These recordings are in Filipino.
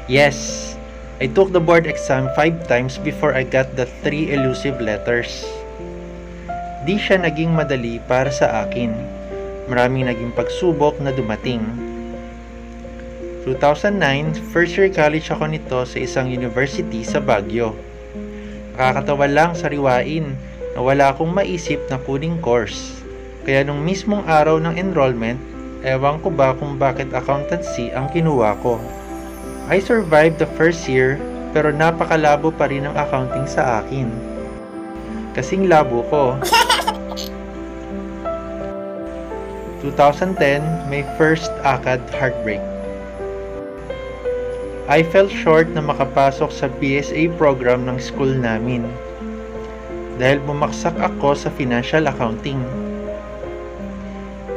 Yes, I took the board exam 5 times before I got the 3 elusive letters. Di siya naging madali para sa akin. Maraming naging pagsubok na dumating. 2009, first year college ako nito sa isang university sa Baguio. Nakakatawa lang sariwain na wala akong maisip na kuning course. Kaya nung mismong araw ng enrollment, ewan ko ba kung bakit accountancy ang kinuha ko. I survived the first year pero napakalabo pa rin ang accounting sa akin. Kasing labo ko. 2010, my first ACAD heartbreak. I fell short na makapasok sa BSA program ng school namin dahil bumaksak ako sa financial accounting.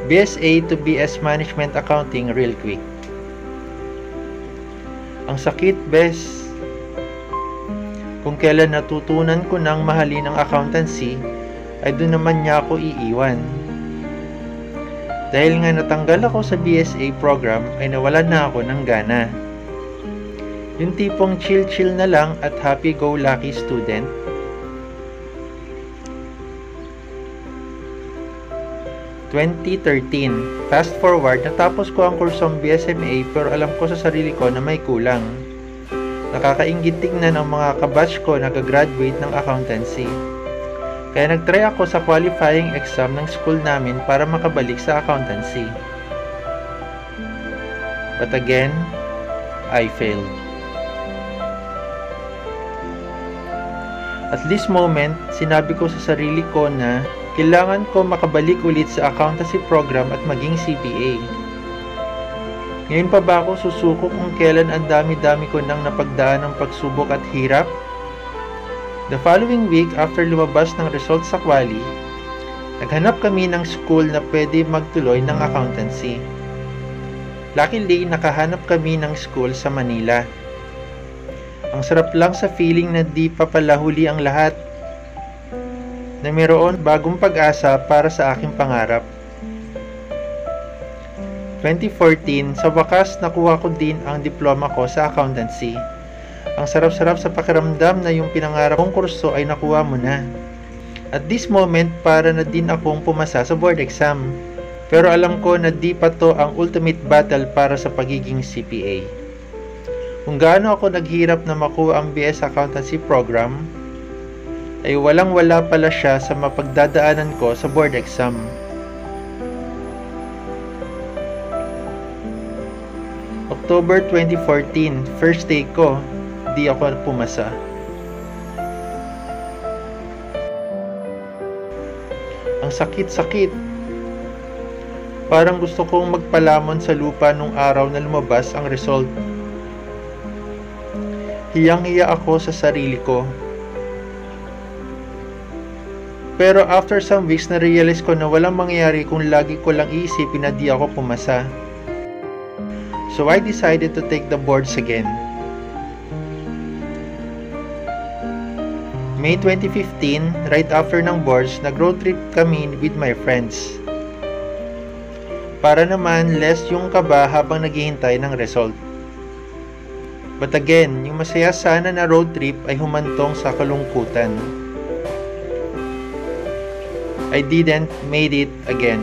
BSA to BS Management Accounting real quick. Ang sakit, bes. Kung kailan natutunan ko nang mahalin ang accountancy, ay doon naman niya ako iiwan. Dahil nga natanggal ako sa BSA program, ay nawalan na ako ng gana. Yung tipong chill-chill na lang at happy-go-lucky student. ...2013, fast forward, natapos ko ang kursong BSMA pero alam ko sa sarili ko na may kulang. Nakakainggit tignan ang mga kabatch ko nag-graduate ng accountancy. Kaya nag-try ako sa qualifying exam ng school namin para makabalik sa accountancy. But again, I failed. At this moment, sinabi ko sa sarili ko na kailangan ko makabalik ulit sa accountancy program at maging CPA. Ngayon pa ba ako susuko kung kailan ang dami-dami ko nang napagdaan ng pagsubok at hirap? The following week after lumabas ng results sa quali, naghanap kami ng school na pwede magtuloy ng accountancy. Luckily, nakahanap kami ng school sa Manila. Ang sarap lang sa feeling na di pa pala huli ang lahat, na mayroon bagong pag-asa para sa aking pangarap. 2014, sa wakas nakuha ko din ang diploma ko sa accountancy. Ang sarap-sarap sa pakiramdam na yung pinangarap kong kurso ay nakuha mo na. At this moment, para na din akong pumasa sa board exam. Pero alam ko na di pa to ang ultimate battle para sa pagiging CPA. Kung gaano ako naghirap na makuha ang BS Accountancy Program, ay walang-wala pala siya sa mapagdadaanan ko sa board exam. October 2014, first day ko, di ako pumasa. Ang sakit-sakit. Parang gusto kong magpalamon sa lupa nung araw na lumabas ang result. Hiyang-hiya ako sa sarili ko. Pero after some weeks, na-realize ko na walang mangyayari kung lagi ko lang iisipin na di ako pumasa. So I decided to take the boards again. May 2015, right after ng boards, nag-road trip kami with my friends. Para naman less yung kaba habang naghihintay ng result. But again, yung masaya sana na road trip ay humantong sa kalungkutan. I didn't made it again.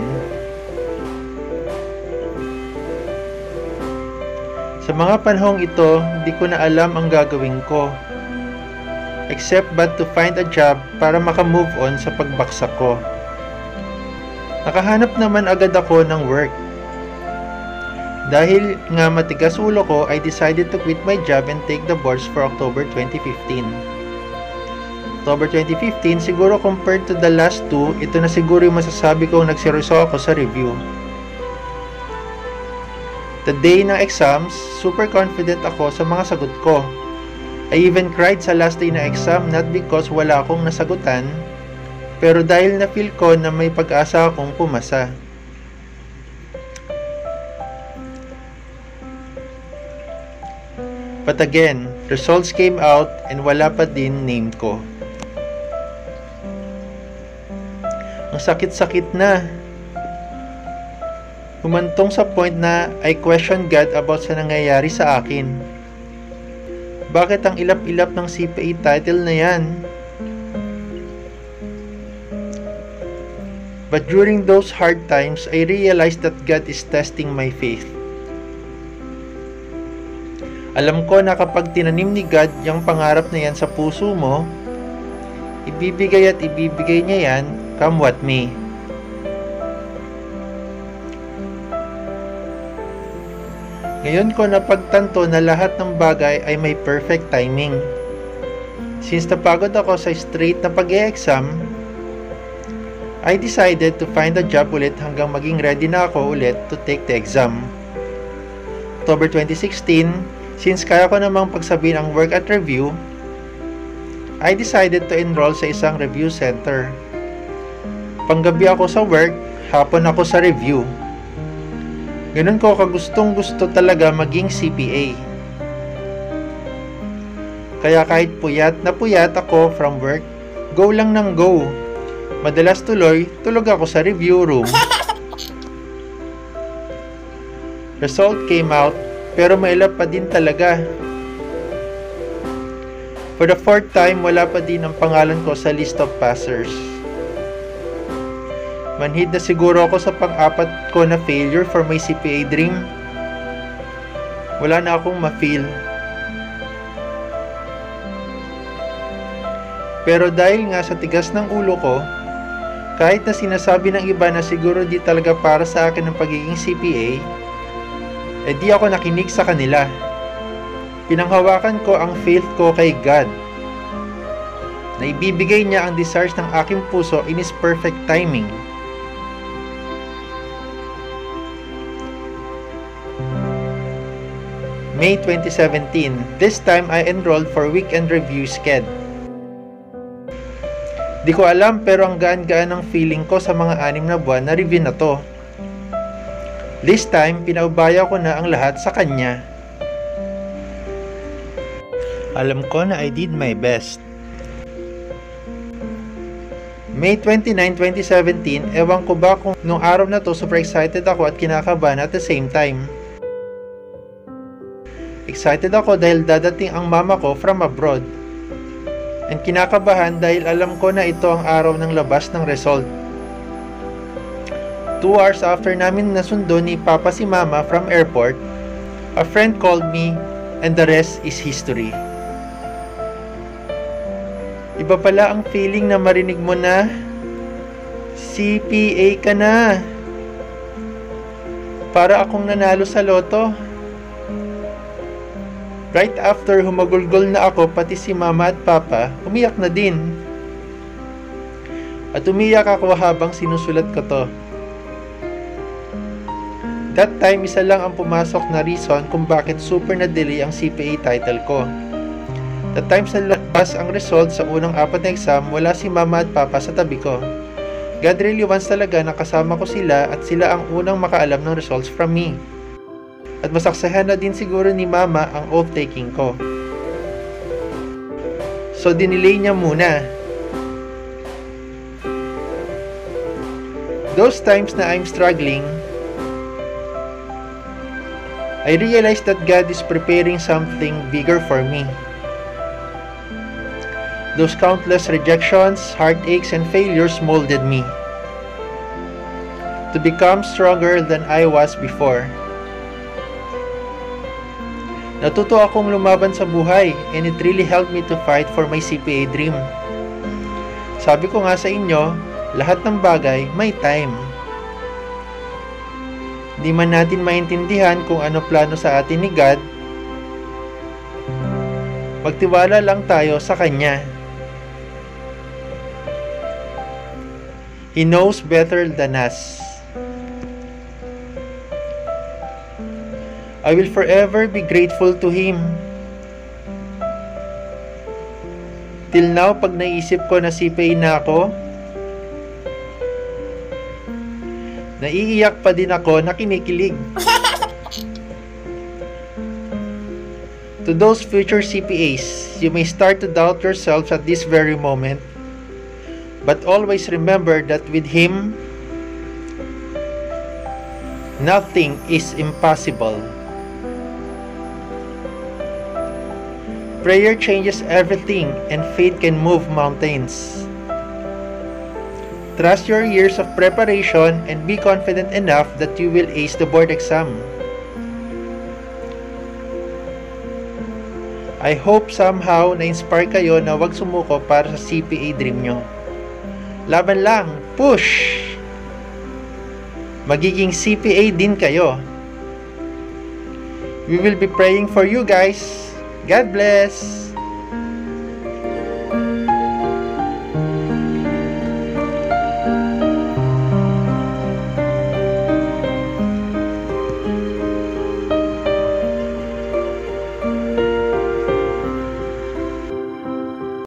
Sa mga panahong ito, hindi ko na alam ang gagawin ko. Except but to find a job para makamove on sa pagbaksak ko. Nakahanap naman agad ako ng work. Dahil nga matigas ulo ko, I decided to quit my job and take the boards for October 2015. October 2015, siguro compared to the last two, ito na siguro yung masasabi kong nagseryoso ako sa review. The day ng exams, super confident ako sa mga sagot ko. I even cried sa last day na exam, not because wala akong nasagutan, pero dahil na-feel ko na may pag-asa akong pumasa. But again, results came out and wala pa din name ko. Ang sakit-sakit na. Humantong sa point na I question God about sa nangyayari sa akin. Bakit ang ilap-ilap ng CPA title na yan? But during those hard times, I realized that God is testing my faith. Alam ko na kapag tinanim ni God yung pangarap na yan sa puso mo, ibibigay at ibibigay niya yan, come what may. Ngayon ko napagtanto na lahat ng bagay ay may perfect timing. Since napagod ako sa straight na pag-e-exam, I decided to find a job ulit hanggang maging ready na ako ulit to take the exam. October 2016, since kaya ko namang pagsabihin ang work at review, I decided to enroll sa isang review center. Panggabi ako sa work, hapon ako sa review. Ganun ko kagustong gusto talaga maging CPA. Kaya kahit puyat na puyat ako from work, go lang ng go. Madalas tuloy, tulog ako sa review room. Result came out, pero mailap pa din talaga. For the fourth time, wala pa din ang pangalan ko sa list of passers. Manhid na siguro ako sa pang-apat ko na failure for my CPA dream. Wala na akong ma-feel. Pero dahil nga sa tigas ng ulo ko, kahit na sinasabi ng iba na siguro di talaga para sa akin ang pagiging CPA, di ako nakinig sa kanila. Pinanghawakan ko ang faith ko kay God, na ibibigay niya ang desires ng aking puso in His perfect timing. May 2017, this time I enrolled for weekend review sked. Di ko alam pero ang gaan-gaan ng feeling ko sa mga 6 na buwan na review na to. This time, pinaubaya ko na ang lahat sa kanya. Alam ko na I did my best. May 29, 2017, ewan ko ba kung nung araw na to super excited ako at kinakabahan at the same time. Excited ako dahil dadating ang mama ko from abroad. And kinakabahan dahil alam ko na ito ang araw ng labas ng result. 2 hours after namin nasundo ni Papa si Mama from airport, a friend called me and the rest is history. Iba pala ang feeling na marinig mo na CPA ka na. Para akong nanalo sa loto. Right after humagulgol na ako, pati si Mama at Papa, umiyak na din. At umiyak ako habang sinusulat ko to. That time, isa lang ang pumasok na reason kung bakit super na-delay ang CPA title ko. That time sa labas ang result sa unang 4 na exam, wala si Mama at Papa sa tabi ko. God really wants talaga na kasama ko sila at sila ang unang makaalam ng results from me. At masaksahan na din siguro ni Mama ang oath-taking ko. So, dinelay niya muna. Those times na I'm struggling, I realized that God is preparing something bigger for me. Those countless rejections, heartaches, and failures molded me to become stronger than I was before. Natuto akong lumaban sa buhay and it really helped me to fight for my CPA dream. Sabi ko nga sa inyo, lahat ng bagay may time. Di man natin maintindihan kung ano plano sa atin ni God, magtiwala lang tayo sa Kanya. He knows better than us. I will forever be grateful to Him. Till now, pag naisip ko na CPA na ako, naiiyak pa din ako na kinikilig. To those future CPAs, you may start to doubt yourselves at this very moment, but always remember that with Him, nothing is impossible. Prayer changes everything, and faith can move mountains. Trust your years of preparation and be confident enough that you will ace the board exam. I hope somehow na-inspire kayo na wag sumuko para sa CPA dream nyo. Laban lang! Push! Magiging CPA din kayo. We will be praying for you guys. God bless!